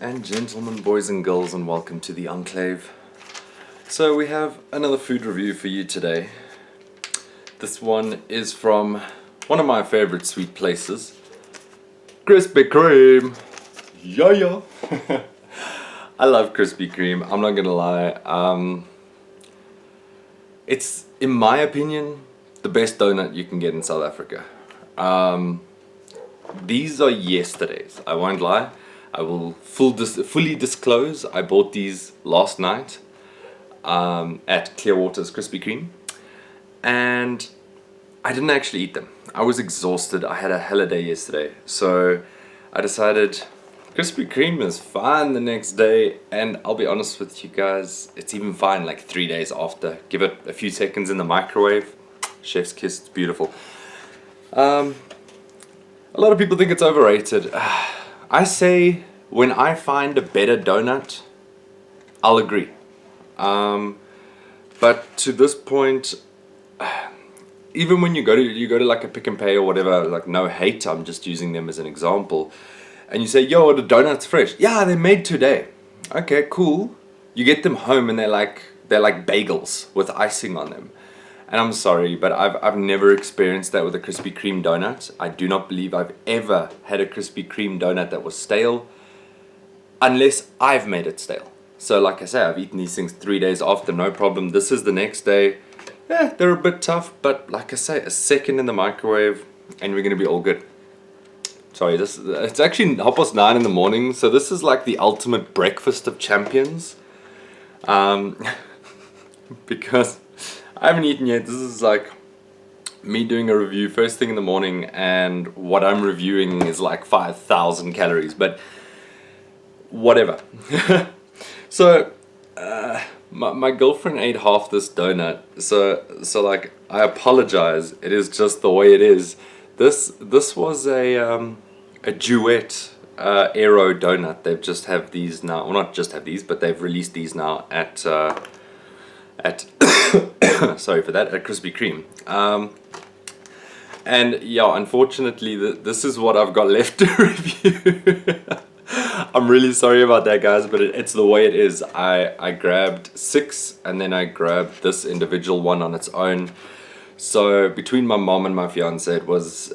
and gentlemen, boys and girls, and welcome to the Enclave. So we have another food review for you today. This one is from one of my favorite sweet places, Krispy Kreme. Yeah. I love Krispy Kreme, I'm not gonna lie. It's, in my opinion, the best donut you can get in South Africa. These are yesterday's, I won't lie. I will fully disclose, I bought these last night at Clearwater's Krispy Kreme, and I didn't actually eat them. I was exhausted, I had a hell of a day yesterday, so I decided Krispy Kreme is fine the next day, and I'll be honest with you guys, it's even fine like 3 days after. Give it a few seconds in the microwave, chef's kiss, it's beautiful. A lot of people think it's overrated. I say when I find a better donut, I'll agree. But to this point, even when you go to like a Pick and Pay or whatever, like no hate, I'm just using them as an example, and you say, yo, the donut's fresh. Yeah, they're made today. Okay, cool. You get them home and they're like bagels with icing on them. And I'm sorry, but I've never experienced that with a Krispy Kreme donut. I do not believe I've ever had a Krispy Kreme donut that was stale, unless I've made it stale. So like I say, I've eaten these things 3 days after, no problem. This is the next day. Yeah, they're a bit tough, but like I say, a second in the microwave and we're gonna be all good. Sorry, it's actually 9:30 in the morning, so this is like the ultimate breakfast of champions. Because I haven't eaten yet. This is like me doing a review first thing in the morning, and what I'm reviewing is like 5,000 calories, but whatever. So my girlfriend ate half this donut, so like I apologize. It is just the way it is. This was a Duet Aero donut. They've just have these now. Well, not just have these, but they've released these now at sorry for that, at Krispy Kreme. And yeah, unfortunately, this is what I've got left to review. I'm really sorry about that, guys, but it's the way it is. I grabbed 6, and then I grabbed this individual one on its own. So between my mom and my fiance, it was,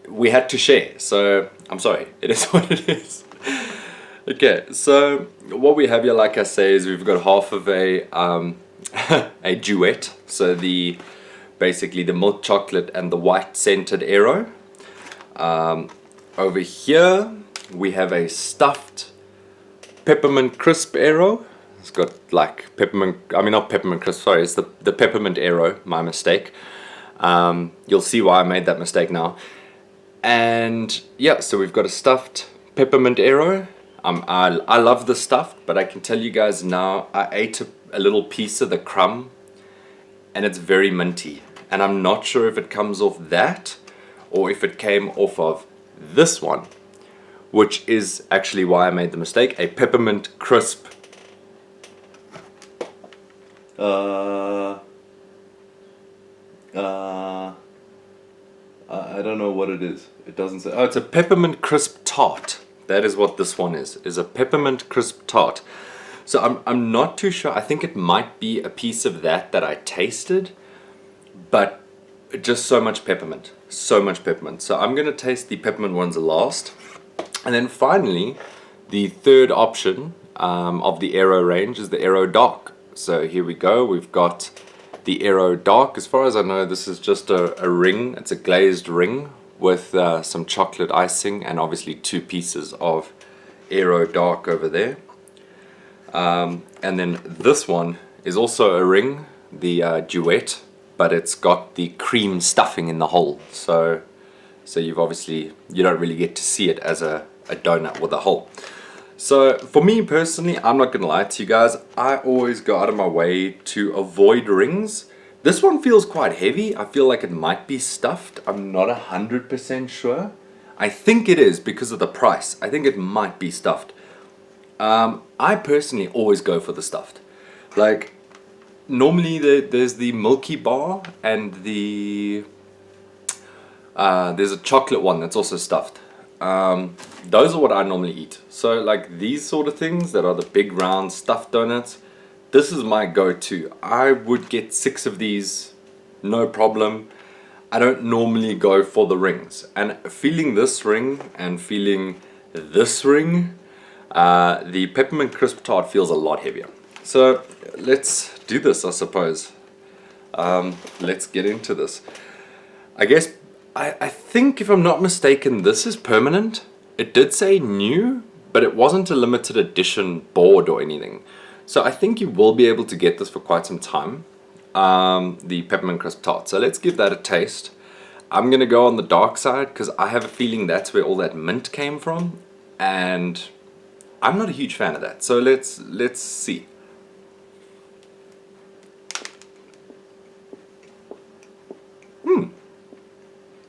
we had to share. So I'm sorry, it is what it is. Okay, so what we have here, like I say, is we've got half of a Duet, so basically the milk chocolate and the white scented Aero. Over here we have a stuffed Peppermint Crisp Aero. It's got like not Peppermint Crisp, sorry, it's the Peppermint Aero, my mistake. You'll see why I made that mistake now. And yeah, so we've got a stuffed Peppermint Aero. I love the stuffed, but I can tell you guys now, I ate a little piece of the crumb and it's very minty, and I'm not sure if it comes off that or if it came off of this one, which is actually why I made the mistake. A Peppermint Crisp I don't know what it is. It doesn't say. Oh, it's a Peppermint Crisp tart. That is what this one is a Peppermint Crisp tart. So I'm not too sure. I think it might be a piece of that I tasted, but just so much peppermint. So much peppermint. So I'm going to taste the peppermint ones last. And then finally, the third option of the Aero range is the Aero Dark. So here we go. We've got the Aero Dark. As far as I know, this is just a ring. It's a glazed ring with some chocolate icing and obviously 2 pieces of Aero Dark over there. And then this one is also a ring, the Duet, but it's got the cream stuffing in the hole. So you've obviously, you don't really get to see it as a donut with a hole. So for me personally, I'm not gonna lie to you guys, I always go out of my way to avoid rings. This one feels quite heavy. I feel like it might be stuffed. I'm not 100% sure. I think it is because of the price. I think it might be stuffed. I personally always go for the stuffed. Like, normally there's the Milky Bar and there's a chocolate one that's also stuffed. Those are what I normally eat. So like these sort of things that are the big round stuffed donuts, this is my go-to. I would get 6 of these, no problem. I don't normally go for the rings. And feeling this ring and feeling this ring, the Peppermint Crisp tart feels a lot heavier. So let's do this, I suppose. Let's get into this. I guess, I think if I'm not mistaken, this is permanent. It did say new, but it wasn't a limited edition board or anything. So I think you will be able to get this for quite some time. The Peppermint Crisp tart. So let's give that a taste. I'm gonna go on the dark side because I have a feeling that's where all that mint came from, and I'm not a huge fan of that. So let's see.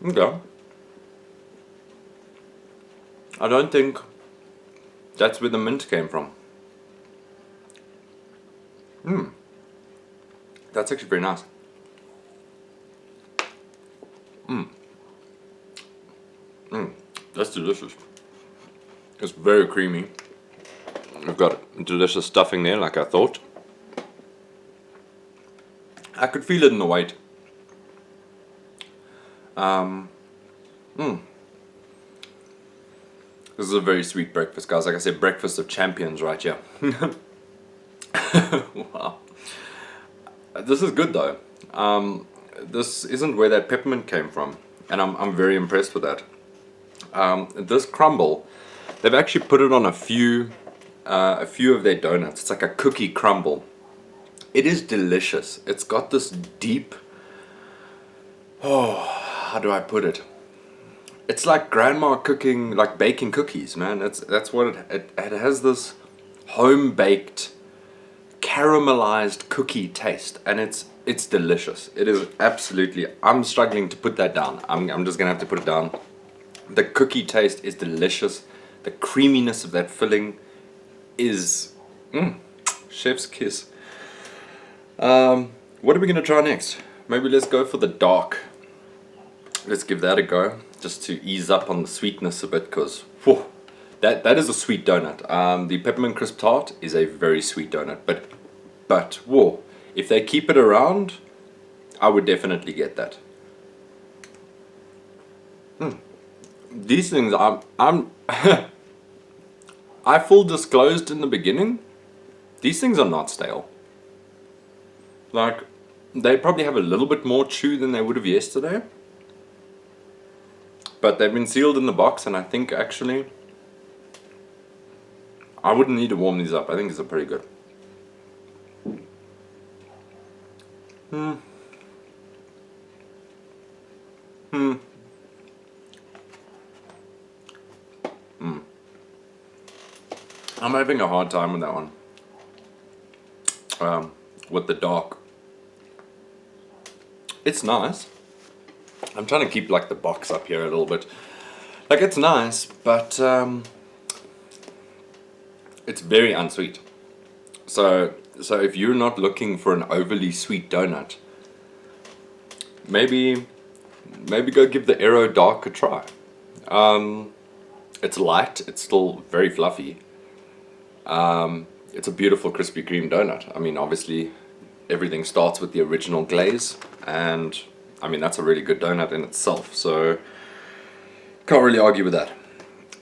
Okay. I don't think that's where the mint came from. That's actually very nice. That's delicious. It's very creamy. I've got delicious stuffing there, like I thought. I could feel it in the weight. This is a very sweet breakfast, guys. Like I said, breakfast of champions right here. Wow. This is good though. This isn't where that peppermint came from, and I'm very impressed with that. This crumble, they've actually put it on a few of their donuts. It's like a cookie crumble. It is delicious. It's got this deep, how do I put it? It's like grandma cooking, like baking cookies, man. That's what it has, this home baked caramelized cookie taste, and it's delicious. It is absolutely, I'm struggling to put that down. I'm just gonna have to put it down. The cookie taste is delicious. The creaminess of that filling is chef's kiss. What are we gonna try next? Maybe let's go for the dark. Let's give that a go, just to ease up on the sweetness a bit, because that is a sweet donut. The Peppermint Crisp tart is a very sweet donut, but whoa, if they keep it around, I would definitely get that. These things, I full disclosed in the beginning, these things are not stale. Like, they probably have a little bit more chew than they would have yesterday, but they've been sealed in the box, and I think actually I wouldn't need to warm these up. I think these are pretty good. I'm having a hard time with that one. With the dark. It's nice. I'm trying to keep like the box up here a little bit. Like, it's nice, but it's very unsweet. So if you're not looking for an overly sweet donut, maybe go give the Aero Dark a try. It's light, it's still very fluffy. It's a beautiful Krispy Kreme donut. I mean, obviously everything starts with the original glaze, and I mean, that's a really good donut in itself, so can't really argue with that.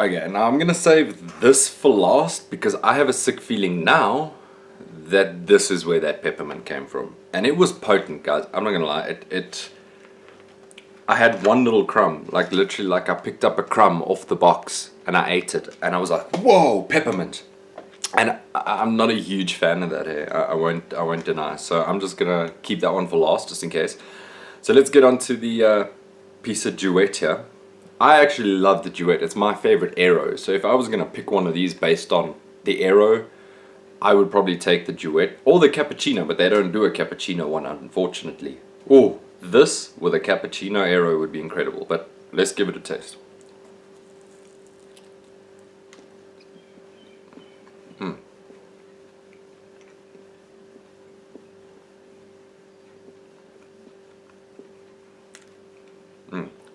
Okay, now I'm gonna save this for last because I have a sick feeling now that this is where that peppermint came from. And it was potent, guys. I'm not gonna lie. I had one little crumb, like literally, like I picked up a crumb off the box and I ate it, and I was like, whoa, peppermint. And I'm not a huge fan of that here. I won't deny. So I'm just gonna keep that one for last, just in case. So let's get on to the piece of Duet here. I actually love the Duet. It's my favorite Aero. So if I was gonna pick one of these based on the Aero, I would probably take the Duet or the cappuccino, but they don't do a cappuccino one, unfortunately. Oh, this with a cappuccino Aero would be incredible, but let's give it a taste.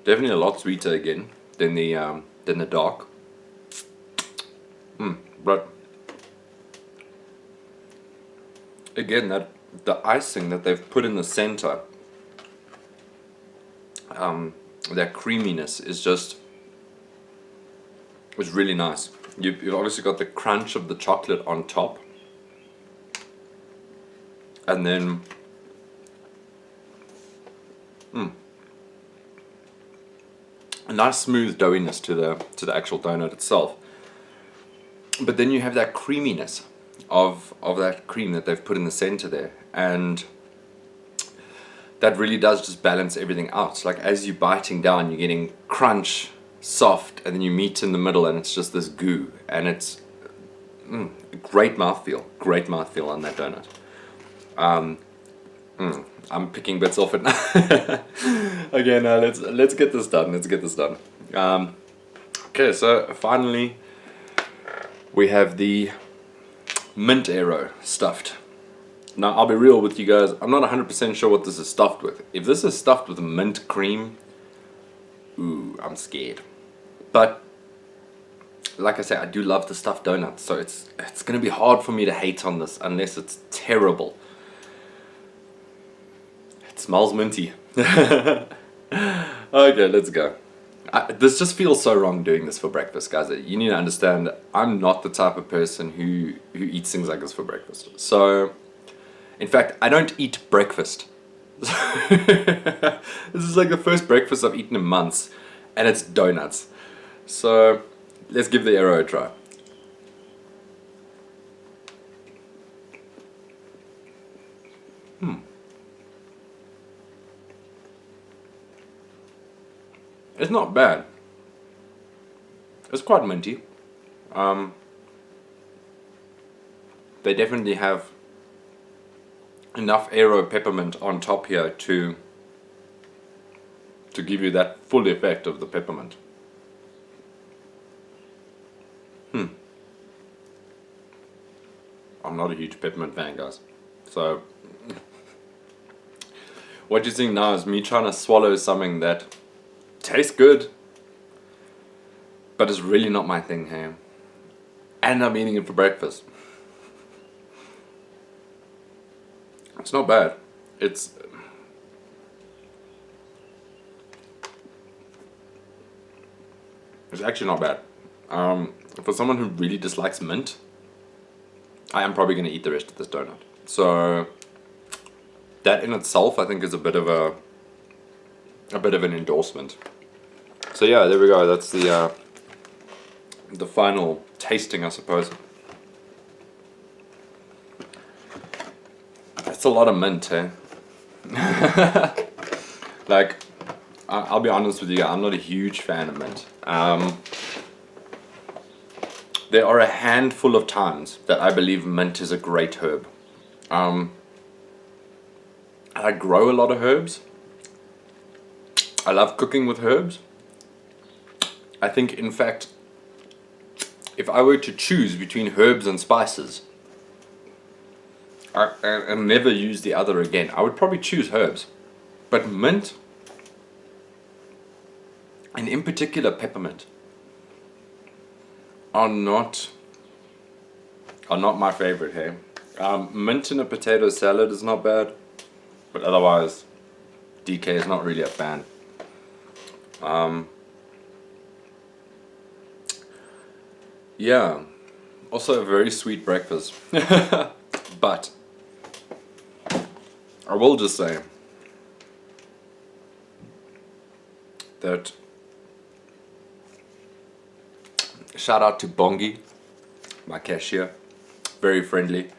Definitely a lot sweeter again than the dark. But again, the icing that they've put in the center, that creaminess is really nice. You've obviously got the crunch of the chocolate on top, and then a nice smooth doughiness to the actual donut itself. But then you have that creaminess of that cream that they've put in the center there, and that really does just balance everything out. Like as you're biting down, you're getting crunch, soft, and then you meet in the middle, and it's just this goo, and it's great mouthfeel on that donut. I'm picking bits off it now. Okay, now let's get this done. Okay, so finally we have the mint Aero stuffed. Now I'll be real with you guys, I'm not 100% sure what this is stuffed with. If this is stuffed with mint cream, ooh, I'm scared. But like I say, I do love the stuffed donuts, so it's gonna be hard for me to hate on this unless it's terrible. It smells minty. Okay, let's go. This just feels so wrong doing this for breakfast, guys. You need to understand, I'm not the type of person who eats things like this for breakfast. So, in fact, I don't eat breakfast. This is like the first breakfast I've eaten in months, and it's donuts. So, let's give the Aero a try. It's not bad. It's quite minty. They definitely have enough Aero peppermint on top here to give you that full effect of the peppermint. I'm not a huge peppermint fan, guys. So what you're seeing now is me trying to swallow something that tastes good, but it's really not my thing, hey. And I'm eating it for breakfast. It's not bad. It's actually not bad. For someone who really dislikes mint, I am probably going to eat the rest of this donut. So that in itself, I think, is a bit of an endorsement. So yeah, there we go. That's the final tasting, I suppose. That's a lot of mint, eh? Like, I'll be honest with you, I'm not a huge fan of mint. There are a handful of times that I believe mint is a great herb. I grow a lot of herbs. I love cooking with herbs. I think, in fact, if I were to choose between herbs and spices, and never use the other again, I would probably choose herbs. But mint, and in particular peppermint, are not my favorite, hey. Mint in a potato salad is not bad, but otherwise, DK is not really a fan. Yeah, also a very sweet breakfast. But I will just say that shout out to Bongi, my cashier, very friendly.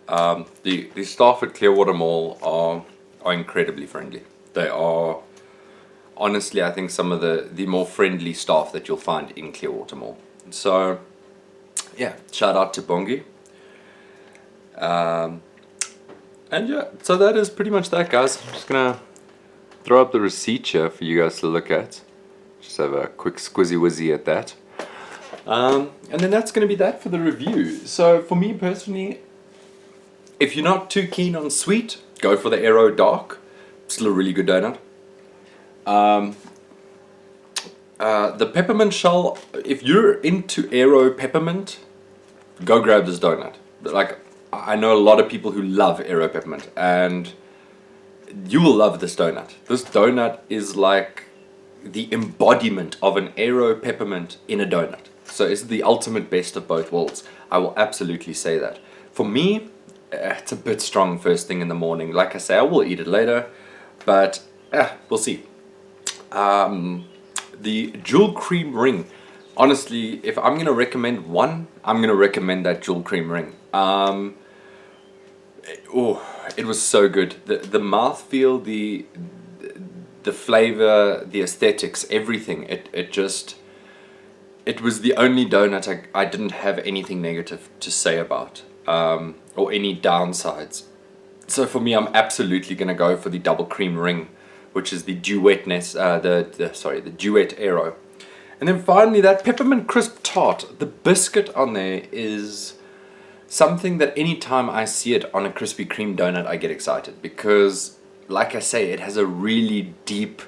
The staff at Clearwater Mall are incredibly friendly. They are honestly, I think, some of the more friendly staff that you'll find in Clearwater Mall. So yeah, shout out to Bongi. And yeah, so that is pretty much that, guys. I'm just gonna throw up the receipt here for you guys to look at. Just have a quick squizzy wizzy at that. And then that's gonna be that for the review. So for me personally, if you're not too keen on sweet, go for the Aero Dark. Still a really good donut. The peppermint shell, if you're into Aero peppermint, go grab this donut. Like, I know a lot of people who love Aero peppermint, and you will love this donut. This donut is like the embodiment of an Aero peppermint in a donut. So it's the ultimate best of both worlds. I will absolutely say that. For me, it's a bit strong first thing in the morning. Like I say, I will eat it later, but we'll see. The jewel cream ring. Honestly, if I'm going to recommend one, I'm going to recommend that jewel cream ring. It was so good. The mouthfeel, the flavor, the aesthetics, everything. It was the only donut I didn't have anything negative to say about, or any downsides. So for me, I'm absolutely going to go for the double cream ring, which is the Duetness, the Duet Aero. And then finally, that Peppermint Crisp tart. The biscuit on there is something that anytime I see it on a Krispy Kreme donut, I get excited, because, like I say, it has a really deep,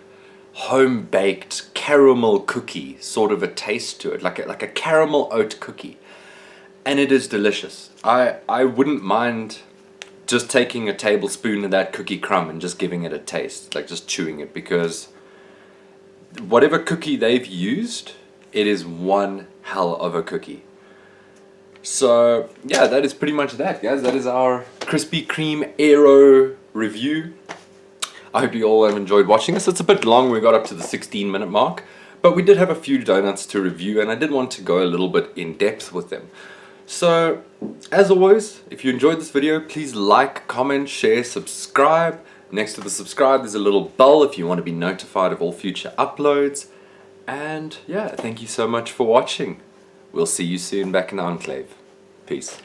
home-baked caramel cookie sort of a taste to it, like a caramel oat cookie, and it is delicious. I wouldn't mind just taking a tablespoon of that cookie crumb and just giving it a taste, like just chewing it, because whatever cookie they've used, it is one hell of a cookie. So yeah, that is pretty much that, guys. That is our Krispy Kreme Aero review. I hope you all have enjoyed watching this. It's a bit long. We got up to the 16-minute mark, but we did have a few donuts to review, and I did want to go a little bit in depth with them. So, as always, if you enjoyed this video, please like, comment, share, subscribe. Next to the subscribe, there's a little bell if you want to be notified of all future uploads. And yeah, thank you so much for watching. We'll see you soon back in the Enclave. Peace.